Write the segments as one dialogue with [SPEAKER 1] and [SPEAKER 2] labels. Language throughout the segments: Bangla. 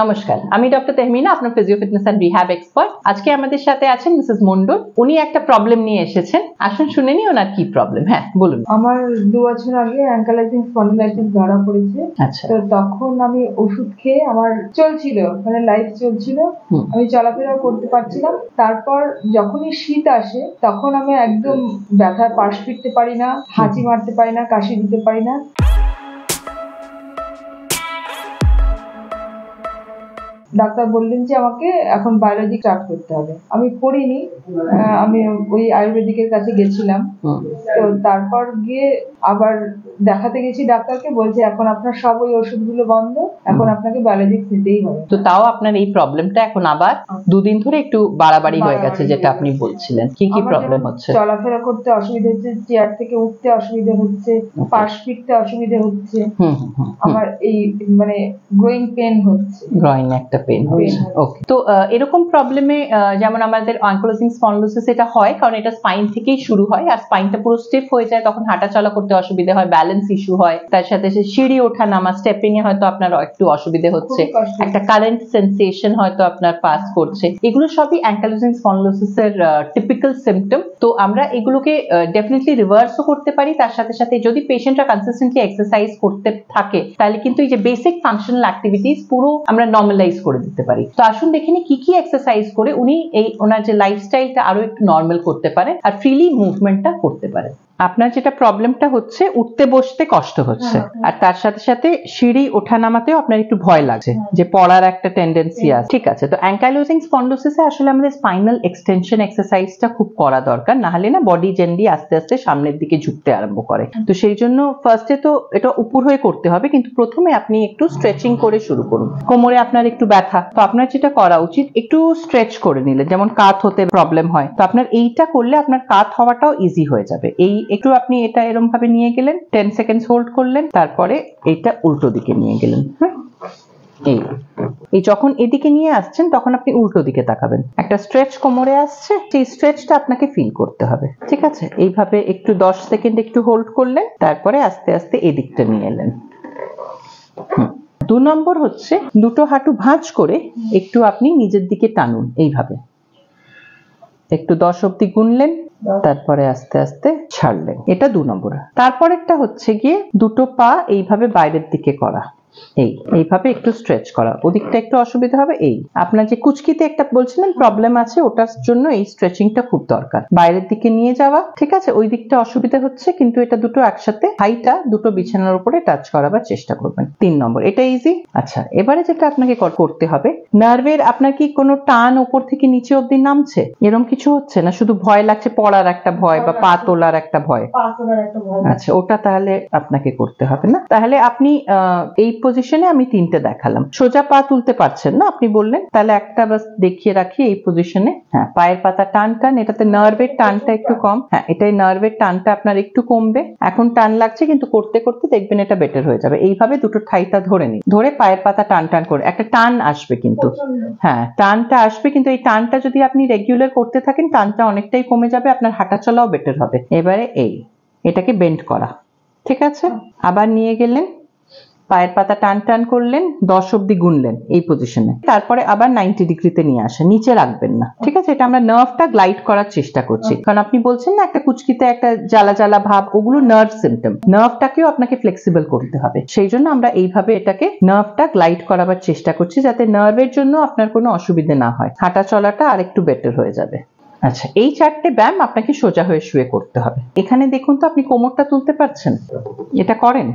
[SPEAKER 1] নমস্কার, আমি ডক্টর তেহমিনা, আপনার physio fitness and rehab expert. আজকে আমাদের সাথে আছেন মিসেস মন্ডল। উনি একটা প্রবলেম নিয়ে এসেছেন, আসুন শুনে নি ওনার কি প্রবলেম। হ্যাঁ বলুন।
[SPEAKER 2] আমার 2 বছর আগে অ্যাঙ্কাইলোজিং স্পন্ডিলাইটিস ধরা পড়েছে।
[SPEAKER 1] আচ্ছা,
[SPEAKER 2] তো তখন আমি ওষুধ খেয়ে আমার চলছিল, মানে লাইফ চলছিল, আমি চলাফেরা করতে পারছিলাম। তারপর যখনই শীত আসে তখন আমি একদম ব্যথায় পাশ ফিরতে পারি না, হাঁচি মারতে পারি না, কাশি দিতে পারি না। ডাক্তার বললেন যে আমাকে এখন বায়োলজি স্টার্ট করতে হবে। আমি করিনি, আমি ওই আয়ুর্বেদিকের কাছে গেছিলাম। তো তারপর গিয়ে আবার দেখাতে গেছি ডাক্তারকে, বলছে এখন আপনার সব ওই ওষুধগুলো বন্ধ, এখন আপনাকে বায়োলজিক্স নিতেই হবে।
[SPEAKER 1] তো তাও আপনার এই প্রবলেমটা এখন আবার দুদিন ধরে একটু বাড়াবাড়ি হয়ে গেছে, যেটা আপনি বলছিলেন। কি কি প্রবলেম হচ্ছে?
[SPEAKER 2] চলাফেরা করতে অসুবিধা হচ্ছে, চেয়ার থেকে উঠতে অসুবিধা হচ্ছে, পাশ ফিরতে অসুবিধা হচ্ছে, আমার এই মানে গ্রোয়িং পেন হচ্ছে,
[SPEAKER 1] গ্রোয়িং একটা পেন হচ্ছে। ওকে, তো এরকম প্রবলেমে যেমন আমাদের অ্যাঙ্কাইলোজিং স্পন্ডিলোসিস এটা হয় কারণ এটা স্পাইন থেকেই শুরু হয়, আর স্পাইনটা পুরো স্টিফ হয়ে যায়, তখন হাঁটা চলা করতে অসুবিধা হয়, ব্যালেন্স ইস্যু হয়, তার সাথে সিঁড়ি ওঠা নামা, স্টেপিং এ হয়তো আপনার একটু অসুবিধা হচ্ছে, একটা কারেন্ট সেন্সেশন হয়তো আপনার পাস করছে। এগুলো সবই অ্যাঙ্কাইলোজিং স্পন্ডিলোসিস এর টিপিক্যাল সিম্পটম। তো আমরা এগুলোকে ডেফিনেটলি রিভার্সও করতে পারি। তার সাথে সাথে যদি পেশেন্টরা কনসিস্টেন্টলি এক্সারসাইজ করতে থাকে তাহলে কিন্তু এই যে বেসিক ফাংশনাল অ্যাক্টিভিটিস পুরো আমরা নর্মালাইজ করে দিতে পারি। তো আসুন দেখে নিই কি কি এক্সারসাইজ করে উনি এই ওনার যে লাইফস্টাইলটা আরো একটু নর্মাল করতে পারে আর ফ্রিলি মুভমেন্টটা করতে পারে। আপনার যেটা প্রবলেমটা হচ্ছে উঠতে বসতে কষ্ট হচ্ছে, আর তার সাথে সাথে সিঁড়ি ওঠা নামাতেও আপনার একটু ভয় লাগছে, যে পড়ার একটা টেন্ডেন্সি আছে। ঠিক আছে, তো অ্যাঙ্কাইলোজিং স্পন্ডিলোসিসে আসলে আমাদের স্পাইনাল এক্সটেনশন এক্সারসাইজটা খুব করা দরকার, না হলে না বডি জেনারেলি আস্তে আস্তে সামনের দিকে ঝুঁকতে আরম্ভ করে। তো সেই জন্য ফার্স্টে তো এটা উপর হয়ে করতে হবে, কিন্তু প্রথমে আপনি একটু স্ট্রেচিং করে শুরু করুন। কোমরে আপনার একটু ব্যথা, তো আপনার যেটা করা উচিত একটু স্ট্রেচ করে নিলে, যেমন কাত হতে প্রবলেম হয়, তো আপনার এইটা করলে আপনার কাত হওয়াটাও ইজি হয়ে যাবে। এই একটু আপনি এটা এরকম ভাবে নিয়ে গেলেন, 10 সেকেন্ডস হোল্ড করলেন, তারপরে এইটা উল্টো দিকে নিয়ে গেলেন। হ্যাঁ, এই যখন এদিকে নিয়ে আসছেন তখন আপনি উল্টো দিকে তাকাবেন, একটা স্ট্রেচ কোমরে আসছে, সেই স্ট্রেচটা আপনাকে ফিল করতে হবে। ঠিক আছে, এইভাবে একটু 10 সেকেন্ড একটু হোল্ড করলেন, তারপরে আস্তে আস্তে এদিকটা নিয়ে এলেন। 2 নম্বর হচ্ছে দুটো হাঁটু ভাঁজ করে একটু আপনি নিজের দিকে টানুন, এইভাবে একটু 10 অবধি গুনলেন, তারপরে আস্তে আস্তে ছাড়লেন। এটা 2 নম্বর। তারপরেরটা হচ্ছে গিয়ে দুটো পা এইভাবে বাইরের দিকে করা, এইভাবে একটু স্ট্রেচ করা। ওদিকটা একটু অসুবিধা হবে। এই আপনার যে কুচকিতে একটা বলছিলেন প্রবলেম আছে, ওটার জন্য এই স্ট্রেচিংটা খুব দরকার, বাইরের দিকে নিয়ে যাওয়া। ঠিক আছে, ওই দিকটা অসুবিধা হচ্ছে, কিন্তু এটা দুটো একসাথে হাইটা দুটো বিছানার উপরে টাচ করাবার চেষ্টা করবেন। 3 নম্বর, এটা ইজি। আচ্ছা, এবারে যেটা আপনাকে করতে হবে, নার্ভের আপনার কি কোনো টান উপর থেকে নিচে অবধি নামছে, এরকম কিছু হচ্ছে না? শুধু ভয় লাগছে, পড়ার একটা ভয় বা পা তোলার একটা ভয়? আচ্ছা, ওটা তাহলে আপনাকে করতে হবে না। তাহলে আপনি এই পজিশনে আমি 3টে দেখালাম, সোজা পা তুলতে পারছেন না আপনি বললেন, তাহলে একটা বাস দেখিয়ে রাখি এই পজিশনে। হ্যাঁ, পায়ের পাতা টান টান, এটাতে নার্ভের টানটা একটু কম। হ্যাঁ, এটাই নার্ভের টানটা আপনার একটু কমবে। এখন টান লাগছে, কিন্তু করতে করতে দেখবেন এটা বেটার হয়ে যাবে। এইভাবে দুটো ঠাইটা ধরে নিন, ধরে পায়ের পাতা টান টান করে একটা টান আসবে, কিন্তু হ্যাঁ টানটা আসবে, কিন্তু এই টানটা যদি আপনি রেগুলার করতে থাকেন টানটা অনেকটাই কমে যাবে, আপনার হাঁটা চলাও বেটার হবে। এবারে এটাকে বেন্ড করা। ঠিক আছে, আবার নিয়ে গেলেন, পায়ের পাতা টান টান করলেন, 10 অবধি গুনলেন এই পজিশনে, তারপরে আবার 90 ডিগ্রিতে নিয়ে আসেন, নিচে রাখবেন না। ঠিক আছে, এটা আমরা নার্ভটা গ্লাইড করার চেষ্টা করছি, কারণ আপনি বলছেন না একটা কুচকিতে একটা জ্বালা জ্বালা ভাব, ওগুলো নার্ভ সিম্পটম। নার্ভটাকেও আপনাকে ফ্লেক্সিবল করতে হবে, সেই জন্য আমরা এইভাবে এটাকে নার্ভটা গ্লাইড করাবার চেষ্টা করছি, যাতে নার্ভের জন্য আপনার কোনো অসুবিধা না হয়, হাঁটা চলাটা আর একটু বেটার হয়ে যাবে। আচ্ছা, এই 4টে ব্যায়াম আপনাকে সোজা হয়ে শুয়ে করতে হবে। এখানে দেখুন তো আপনি কোমরটা তুলতে পারছেন? এটা করেন,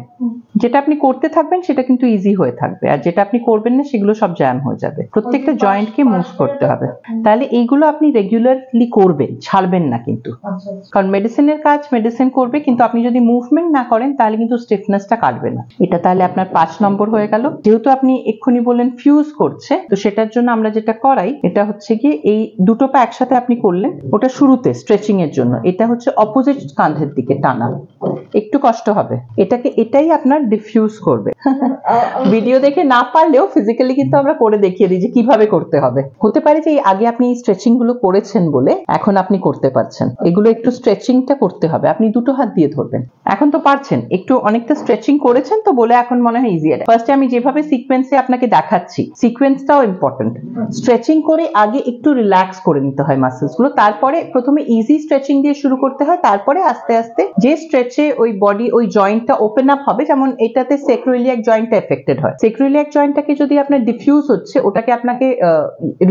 [SPEAKER 1] যেটা আপনি করতে থাকবেন সেটা কিন্তু ইজি হয়ে থাকবে, আর যেটা আপনি করবেন না সেগুলো সব জ্যাম হয়ে যাবে। প্রত্যেকটা জয়েন্টকে মুভ করতে হবে। তাহলে এইগুলো আপনি রেগুলারলি করবেন, ছাড়বেন না কিন্তু, কারণ মেডিসিনের কাজ মেডিসিন করবে, কিন্তু আপনি যদি মুভমেন্ট না করেন তাহলে কিন্তু স্টিফনেসটা কাটবে না। এটা তাহলে আপনার 5 নম্বর হয়ে গেল। যেহেতু আপনি এক্ষুনি বললেন ফিউজ করছে, তো সেটার জন্য আমরা যেটা করাই, এটা হচ্ছে কি এই দুটো পা একসাথে আপনি করলেন, করলেন, ওটা শুরুতে স্ট্রেচিং এর জন্য। এটা হচ্ছে অপোজিট কাঁধের দিকে টানা, একটু কষ্ট হবে, এটাই আপনার ডিফিউজ করবে। ভিডিও দেখে না পারলেও ফিজিক্যালি কিন্তু আমরা করে দেখিয়ে দিই যে কিভাবে করতে হবে। হতে পারে যে আগে আপনি স্ট্রেচিং গুলো করেছেন বলে এখন আপনি করতে পারছেন, এগুলো একটু স্ট্রেচিংটা করতে হবে। আপনি দুটো হাত দিয়ে ধরবেন, এখন তো পারছেন, একটু অনেকটা স্ট্রেচিং করেছেন তো বলে এখন মনে হয় ইজিয়ার। ফার্স্টে আমি যেভাবে সিকোয়েন্সে আপনাকে দেখাচ্ছি, সিকোয়েন্সটাও ইম্পর্টেন্ট। স্ট্রেচিং করে আগে একটু রিল্যাক্স করে নিতে হয় মাসেলস গুলো, তারপরে প্রথমে ইজি স্ট্রেচিং দিয়ে শুরু করতে হয়, তারপরে আস্তে আস্তে যে স্ট্রেচে ওই বডি ওই জয়েন্টটা ওপেন আপ হবে, যেমন এটাতে সেক্রোইলিয়াক জয়েন্টটা এফেক্টেড হয়। সেক্রোইলিয়াক জয়েন্টটাকে যদি আপনার ডিফিউজ হচ্ছে, ওটাকে আপনাকে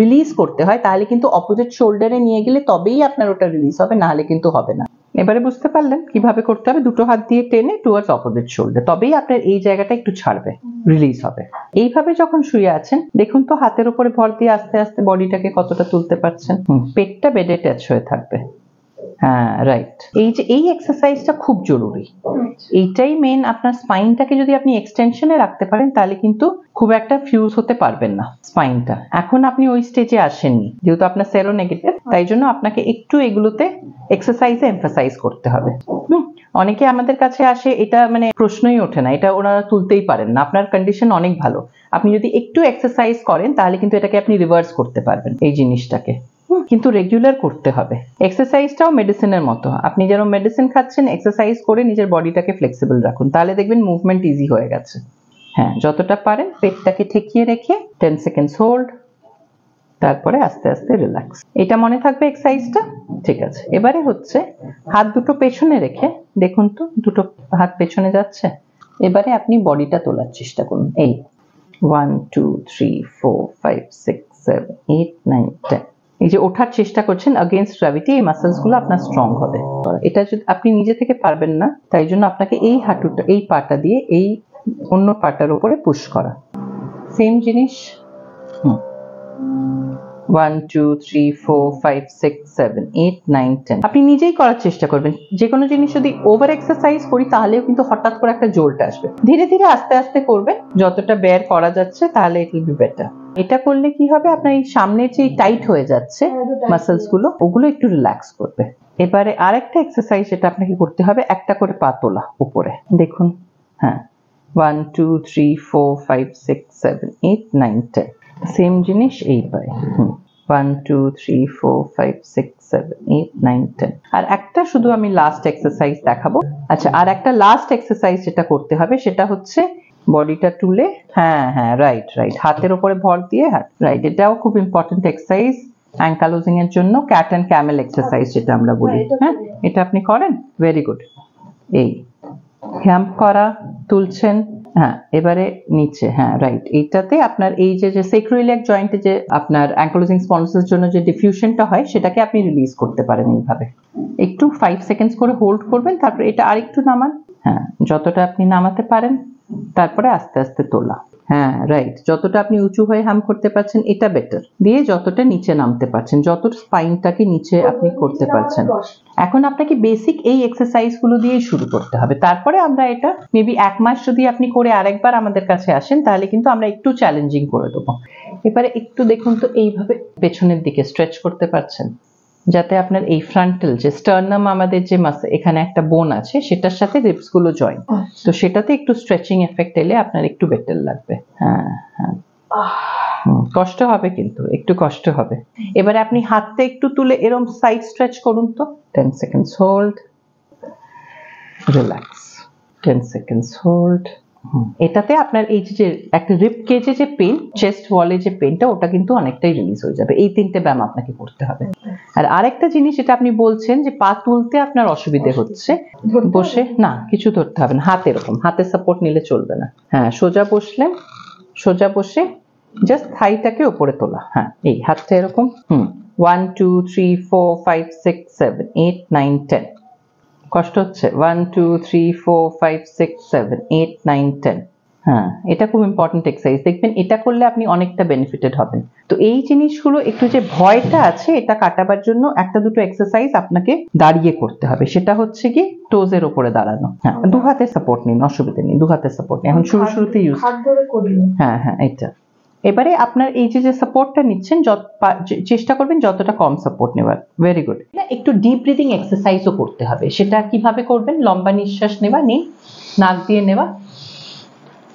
[SPEAKER 1] রিলিজ করতে হয়, তাহলে কিন্তু অপোজিট শোল্ডারে নিয়ে গেলে তবেই আপনার ওটা রিলিজ হবে, নাহলে কিন্তু হবে না। এবারে বুঝতে পারলেন কিভাবে করতে হবে? দুটো হাত দিয়ে টেনে টুয়ার্ডস অপোজিট শোল্ডার, তবেই আপনার এই জায়গাটা একটু ছাড়বে, রিলিজ হবে। এইভাবে যখন শুয়ে আছেন, দেখুন তো হাতের উপরে ভর দিয়ে আস্তে আস্তে বডিটাকে কতটা তুলতে পারছেন। পেটটা বেডে টাচ হয়ে থাকবে। হ্যাঁ, রাইট। এই যে এই এক্সারসাইজটা খুব জরুরি, এইটাই মেন। আপনার স্পাইনটাকে যদি আপনি এক্সটেনশনে রাখতে পারেন, তাহলে কিন্তু খুব একটা ফিউজ হতে পারবেন না স্পাইনটা। এখন আপনি ওই স্টেজে আসেননি, যেহেতু আপনার সেরো নেগেটিভ, তাই জন্য আপনাকে একটু এগুলোতে এক্সারসাইজে এমফাসাইজ করতে হবে। অনেকে আমাদের কাছে আসে, এটা মানে প্রশ্নই ওঠে না, এটা ওনারা তুলতেই পারেন না। আপনার কন্ডিশন অনেক ভালো, আপনি যদি একটু এক্সারসাইজ করেন তাহলে কিন্তু এটাকে আপনি রিভার্স করতে পারবেন, এই জিনিসটাকে। কিন্তু রেগুলার করতে হবে। এক্সারসাইজটাও মেডিসিনের মতো, আপনি যেরকম মেডিসিন খাচ্ছেন, এক্সারসাইজ করে নিজের বডিটাকে ফ্লেক্সিবল রাখুন, তাহলে দেখবেন মুভমেন্ট ইজি হয়ে গেছে। হ্যাঁ, যতটা পারেন পেটটাকে ঠেকিয়ে রেখে 10 সেকেন্ডস হোল্ড, তারপরে আস্তে আস্তে রিল্যাক্স। এটা মনে থাকবে এক্সারসাইজটা? ঠিক আছে। এবারে হচ্ছে হাত দুটো পেছনে রেখে, দেখুন তো দুটো হাত পেছনে যাচ্ছে। এবারে আপনি বডিটা তোলার চেষ্টা করুন। এই 1 2 3 4 5 6 7 8 9 10, এই যে ওঠার চেষ্টা করছেন अगेंस्ट গ্র্যাভিটি, এই মাসলস গুলো আপনার স্ট্রং হবে। এটা যদি আপনি নিজে থেকে পারবেন না, তাই জন্য আপনাকে এই হাঁটুটা, এই পাটা দিয়ে এই অন্য পাটার উপরে পুশ করা। সেম জিনিস। 1 2 3 4 5 6 7 8 9 10, আপনি নিজেই করার চেষ্টা করবেন। যে কোনো জিনিস যদি ওভার এক্সারসাইজ করি, তাহলেও কিন্তু হঠাৎ করে একটা জোরটা আসবে। ধীরে ধীরে আস্তে আস্তে করবেন, যতটা বের করা যাচ্ছে, তাহলে ইট উইল বি বেটার। এটা করলে কি হবে, আপনার এই সামনের যে টাইট হয়ে যাচ্ছে মাসলস গুলো, ওগুলো একটু রিল্যাক্স করবে। এবারে আরেকটা এক্সারসাইজ যেটা আপনাকে করতে হবে, একটা করে পা তোলা উপরে, দেখুন। হ্যাঁ, 1 2 3 4 5 6 7 8 9 10, সেম জিনিস এই পায়ে। 1 2 3 4 5 6 7 8 9 10। আর একটা শুধু আমি লাস্ট এক্সারসাইজ দেখাবো। আচ্ছা, আর একটা লাস্ট এক্সারসাইজ যেটা করতে হবে, সেটা হচ্ছে বডিটা তুলে, হ্যাঁ হ্যাঁ, রাইট রাইট, হাতের উপরে ভর দিয়ে, হাত, রাইট। এটাও খুব ইম্পর্টেন্ট এক্সারসাইজ অ্যাঙ্কালোজিং এর জন্য, ক্যাট অ্যান্ড ক্যামেল এক্সারসাইজ যেটা আমরা বলি। হ্যাঁ, এটা আপনি করেন, ভেরি গুড। এই হ্যাম্প করা, তুলছেন, হ্যাঁ, এবারে নিচে, হ্যাঁ, রাইট। এইটাতে আপনার এই যে সেক্রোইলিয়াক জয়েন্টে যে আপনার অ্যাঙ্কালোজিং স্পন্ডাইলিসিসের জন্য যে ডিফিউশনটা হয়, সেটাকে আপনি রিলিজ করতে পারেন এইভাবে। একটু 5 সেকেন্ডস করে হোল্ড করবেন, তারপর এটা আরেকটু নামান। হ্যাঁ, যতটা আপনি নামাতে পারেন, তারপরে আস্তে আস্তে তোলা। হ্যাঁ, রাইট। যতটা আপনি উঁচু হয়ে হাম করতে পারছেন, এটা বেটার। দিয়ে যতটা নিচে নামতে পারছেন, যত স্পাইনটাকে নিচে আপনি করতে পারছেন। এখন আপনাকে বেসিক এই এক্সারসাইজ গুলো দিয়ে শুরু করতে হবে, তারপরে আমরা এটা মেবি 1 মাস যদি আপনি করে আরেকবার আমাদের কাছে আসেন, তাহলে কিন্তু আমরা একটু চ্যালেঞ্জিং করে দেবো। এবারে একটু দেখুন তো, এইভাবে পেছনের দিকে স্ট্রেচ করতে পারছেন, যাতে আপনার এই ফ্রন্টাল যে স্টার্নাম, আমাদের যে মাসল, এখানে একটা বোন আছে, সেটার সাথে রিবস গুলো জয়েন, তো সেটাতে একটু স্ট্রেচিং এফেক্ট এলে আপনার একটু বেটার লাগবে। হ্যাঁ হ্যাঁ, কষ্ট হবে, কিন্তু একটু কষ্ট হবে। এবারে আপনি হাতটা একটু তুলে এরকম সাইড স্ট্রেচ করুন তো। 10 seconds hold, relax, 10 seconds hold. এটাতে আপনার এই যে একটা রিব কেজে যে পেন, চেস্ট ওয়ালে যে পেনটা, ওটা কিন্তু অনেকটাই রিলিজ হয়ে যাবে। এই 3টে ব্যায়াম আপনাকে করতে হবে। আর আরেকটা জিনিস, এটা আপনি বলছেন যে পা তুলতে আপনার অসুবিধে হচ্ছে, বসে না, কিছু ধরতে হবে না, হাত এরকম, হাতের সাপোর্ট নিলে চলবে না। হ্যাঁ, সোজা বসলেন, সোজা বসে জাস্ট থাইটাকে উপরে তোলা। হ্যাঁ, এই হাতটা এরকম। 1 2 3 4 5 6 7 8 9 10, কষ্ট হচ্ছে? 1 2 3 4 5 6 7 8 9 10। হ্যাঁ, এটা খুব ইম্পর্টেন্ট এক্সারসাইজ, দেখবেন এটা করলে আপনি অনেকটা বেনিফিটেড হবেন। তো এই জিনিসগুলো, একটু যে ভয়টা আছে, এটা কাটাবার জন্য একটা দুটো এক্সারসাইজ আপনাকে দাঁড়িয়ে করতে হবে। সেটা হচ্ছে কি, টোজের উপরে দাঁড়ানো। হ্যাঁ, দু হাতের সাপোর্ট নিন, অসুবিধা নেই, দু হাতের সাপোর্ট নিন। এখন শুরুতে ইউজ, হ্যাঁ হ্যাঁ, এটা এবারে আপনার এই যে সাপোর্টটা নিচ্ছেন চেষ্টা করবেন যতটা কম সাপোর্ট নেওয়ার। Very good. একটু ডিপ ব্রিদিং এক্সারসাইজও করতে হবে। সেটা কিভাবে করবেন? লম্বা নিঃশ্বাস নেওয়া, নিন, নাক দিয়ে নেওয়া,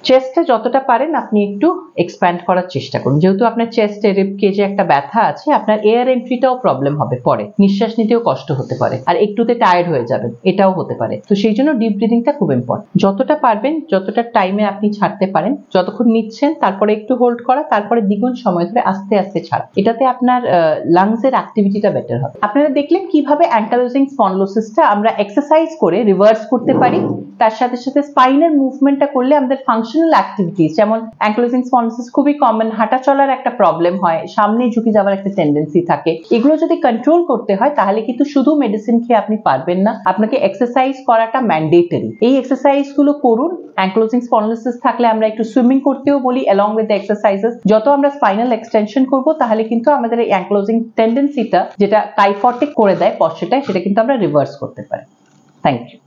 [SPEAKER 1] চেস্টে যতটা পারেন আপনি একটু এক্সপ্যান্ড করার চেষ্টা করুন। যেহেতু আপনার চেস্টে রিব কেজে একটা ব্যথা আছে, আপনার এয়ার এন্ট্রিটাও প্রবলেম হবে, পরে নিঃশ্বাস নিতেও কষ্ট হতে পারে, আর একটুতে টায়ার্ড হয়ে যাবেন, এটাও হতে পারে। তো সেই জন্য ডিপ ব্রিদিংটা খুব ইম্পর্টেন্ট। যতটা পারবেন, যতটা টাইমে আপনি ছাড়তে পারেন, যতক্ষণ নিচ্ছেন তারপরে একটু হোল্ড করা, তারপরে দ্বিগুণ সময় ধরে আস্তে আস্তে ছাড়া, এটাতে আপনার লাংসের অ্যাক্টিভিটিটা বেটার হবে। আপনারা দেখলেন কিভাবে অ্যাঙ্কালোজিং স্পন্ডলোসিসটা আমরা এক্সারসাইজ করে রিভার্স করতে পারি। তার সাথে সাথে স্পাইনের মুভমেন্টটা করলে আমাদের ফাংশনাল অ্যাক্টিভিটিস, যেমন অ্যাঙ্কলোজিং স্পন্ডলোসিস খুবই কমন, হাঁটা চলার একটা প্রবলেম হয়, সামনে ঝুঁকে যাওয়ার একটা টেন্ডেন্সি থাকে, এগুলো যদি কন্ট্রোল করতে হয় তাহলে কিন্তু শুধু মেডিসিন খেয়ে আপনি পারবেন না, আপনাকে এক্সারসাইজ করাটা ম্যান্ডেটরি। এই এক্সারসাইজ গুলো করুন। অ্যাঙ্কলোজিং স্পন্ডলোসিস থাকলে আমরা একটু সুইমিং করতেও বলি অ্যালং উইথ দ্য এক্সারসাইজেস। যত আমরা স্পাইনাল এক্সটেনশন করব তাহলে কিন্তু আমাদের এই অ্যাঙ্কলোজিং টেন্ডেন্সিটা, যেটা কাইফটিক করে দেয় পশ্চাটায়, সেটা কিন্তু আমরা রিভার্স করতে পারি। Thank you.